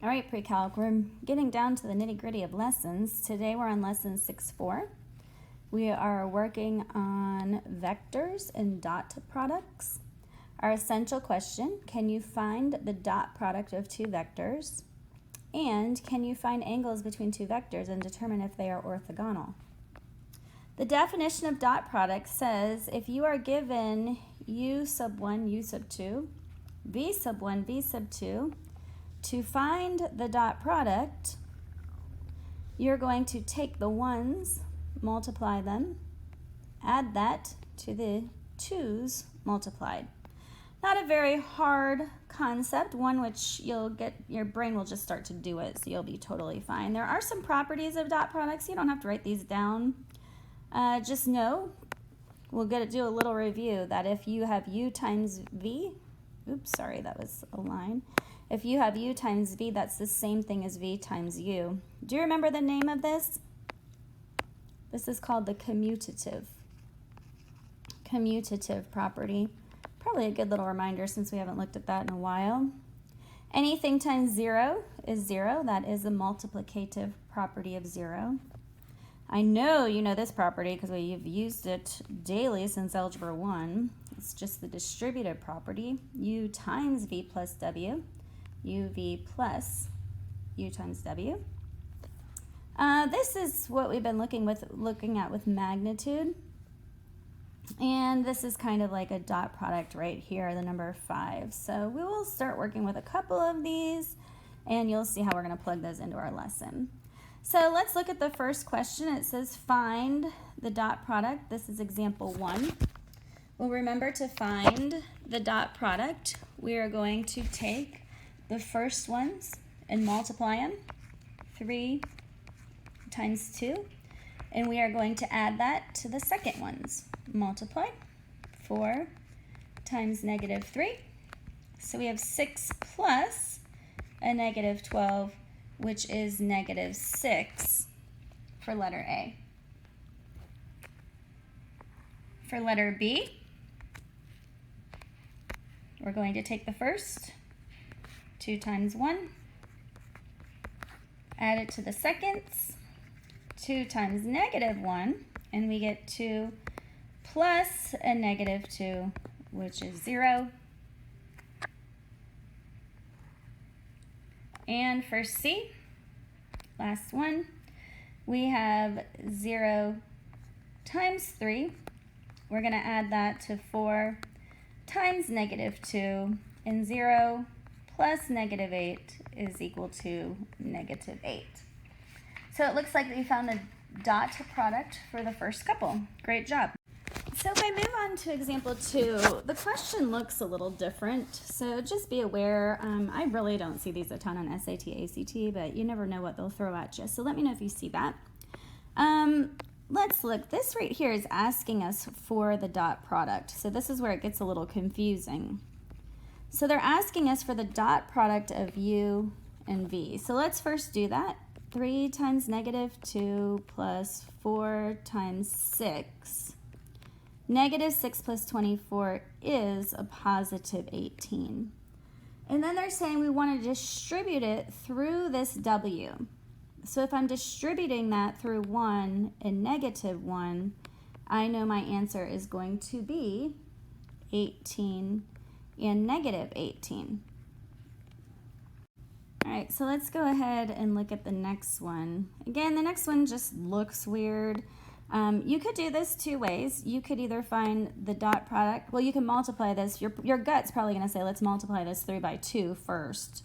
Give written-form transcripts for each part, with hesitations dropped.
All right, Precalc, we're getting down to the nitty-gritty of lessons. Today we're on lesson 6.4. We are working on vectors and dot products. Our essential question, can you find the dot product of two vectors? And can you find angles between two vectors and determine if they are orthogonal? The definition of dot product says if you are given u sub 1, u sub 2, v sub 1, v sub 2, to find the dot product, you're going to take the ones, multiply them, add that to the twos multiplied. Not a very hard concept, one which your brain will just start to do it, so you'll be totally fine. There are some properties of dot products. You don't have to write these down. Just know, we'll do a little review, that if you have u times v, oops, sorry, that was a line. If you have u times v, that's the same thing as v times u. Do you remember the name of this? This is called the commutative property. Probably a good little reminder since we haven't looked at that in a while. Anything times 0 is 0. That is a multiplicative property of 0. I know you know this property because we've used it daily since Algebra 1. It's just the distributive property, u times v plus w, uv plus u times w. This is what we've been looking at with magnitude. And this is kind of like a dot product right here, the number 5. So we will start working with a couple of these, and you'll see how we're going to plug those into our lesson. So let's look at the first question. It says find the dot product. This is example 1. Well, remember, to find the dot product, we are going to take the first ones and multiply them. 3 times 2. And we are going to add that to the second ones. Multiply. 4 times negative 3. So we have 6 plus a negative 12, which is negative 6 for letter A. For letter B, we're going to take the first, 2 times 1, add it to the seconds, 2 times negative 1, and we get 2 plus a negative 2, which is 0. And for C, last one, we have 0 times 3. We're going to add that to 4 times negative 2, and 0 plus negative 8 is equal to negative 8. So it looks like we found the dot product for the first couple. Great job. So if I move on to example 2, the question looks a little different, so just be aware. I really don't see these a ton on SAT, ACT, but you never know what they'll throw at you, so let me know if you see that. Let's look. This right here is asking us for the dot product, so this is where it gets a little confusing. So they're asking us for the dot product of u and v. So let's first do that. 3 times negative 2 plus 4 times 6. Negative 6 plus 24 is a positive 18. And then they're saying we want to distribute it through this w. So if I'm distributing that through 1 and negative 1, I know my answer is going to be 18 and negative 18. All right, so let's go ahead and look at the next one. Again, the next one just looks weird. You could do this 2 ways. You could either find the dot product. Well, you can multiply this. Your gut's probably going to say, let's multiply this 3 by 2 first.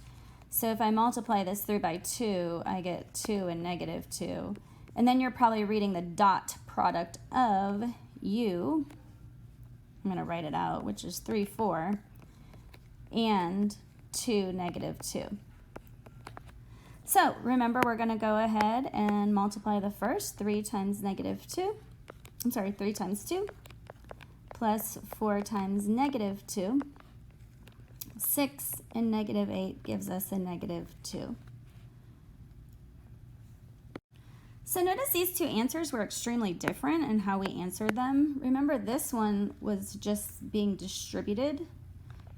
So if I multiply this 3 by 2, I get 2 and negative 2. And then you're probably reading the dot product of u. I'm going to write it out, which is 3, 4, and 2, negative 2. So remember, we're going to go ahead and multiply the first. 3 times negative 2. I'm sorry, 3 times 2 plus 4 times negative 2. 6 and negative 8 gives us a negative 2. So notice these two answers were extremely different in how we answered them. Remember, this one was just being distributed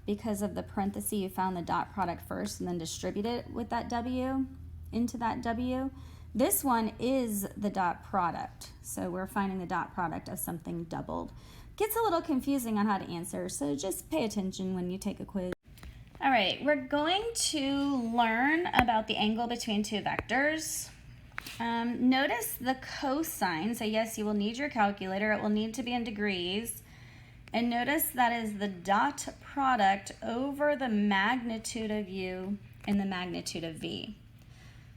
because of the parenthesis, you found the dot product first and then distribute it with that W into that W. This one is the dot product. So we're finding the dot product of something doubled. Gets a little confusing on how to answer, so just pay attention when you take a quiz. All right, we're going to learn about the angle between two vectors. Notice the cosine. So yes, you will need your calculator. It will need to be in degrees. And notice that is the dot product over the magnitude of u and the magnitude of v.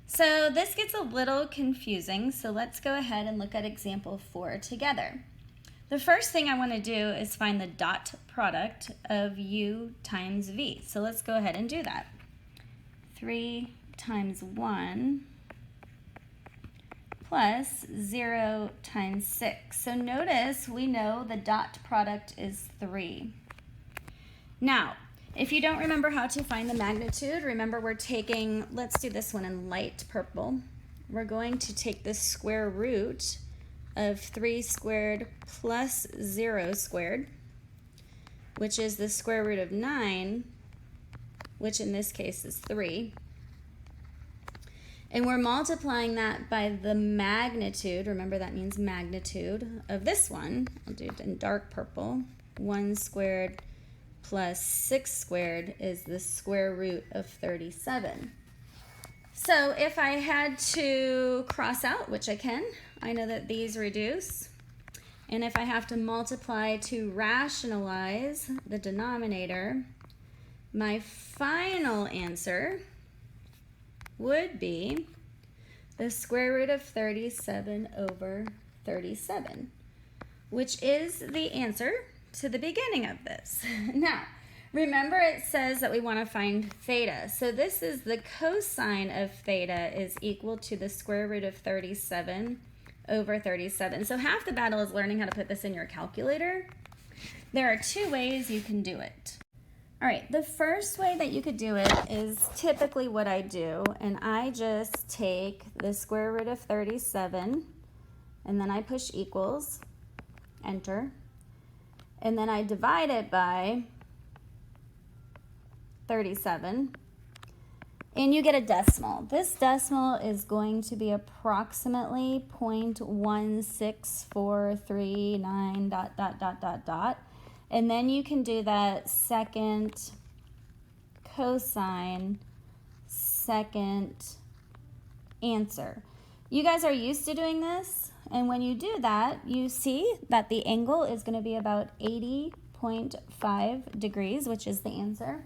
So this gets a little confusing, so let's go ahead and look at example 4 together. The first thing I want to do is find the dot product of u times v. So let's go ahead and do that. 3 times 1 plus 0 times 6. So notice we know the dot product is 3. Now, if you don't remember how to find the magnitude, remember we're taking, let's do this one in light purple. We're going to take the square root of 3 squared plus 0 squared, which is the square root of 9, which in this case is 3. And we're multiplying that by the magnitude, remember that means magnitude, of this one. I'll do it in dark purple. 1 squared plus 6 squared is the square root of 37. So if I had to cross out, which I can, I know that these reduce. And if I have to multiply to rationalize the denominator, my final answer would be the square root of 37 over 37, which is the answer to the beginning of this. Now, remember it says that we want to find theta. So this is the cosine of theta is equal to the square root of 37 over 37. So half the battle is learning how to put this in your calculator. There are 2 ways you can do it. All right, the first way that you could do it is typically what I do, and I just take the square root of 37, and then I push equals, enter, and then I divide it by 37, and you get a decimal. This decimal is going to be approximately 0.1643 dot, dot, dot, dot, dot. And then you can do that second cosine, second answer. You guys are used to doing this, and when you do that, you see that the angle is going to be about 80.5 degrees, which is the answer.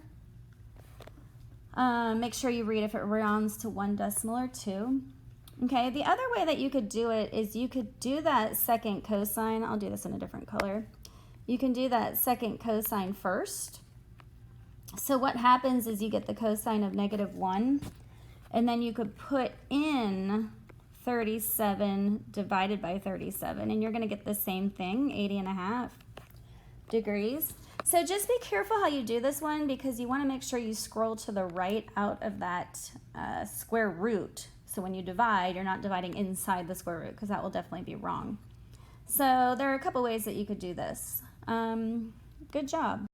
Make sure you read if it rounds to 1 decimal or 2. Okay, the other way that you could do it is you could do that second cosine. I'll do this in a different color. You can do that second cosine first. So what happens is you get the cosine of -1, and then you could put in 37 divided by 37, and you're going to get the same thing, 80.5 degrees. So just be careful how you do this one, because you want to make sure you scroll to the right out of that square root. So when you divide, you're not dividing inside the square root, because that will definitely be wrong. So there are a couple ways that you could do this. Good job.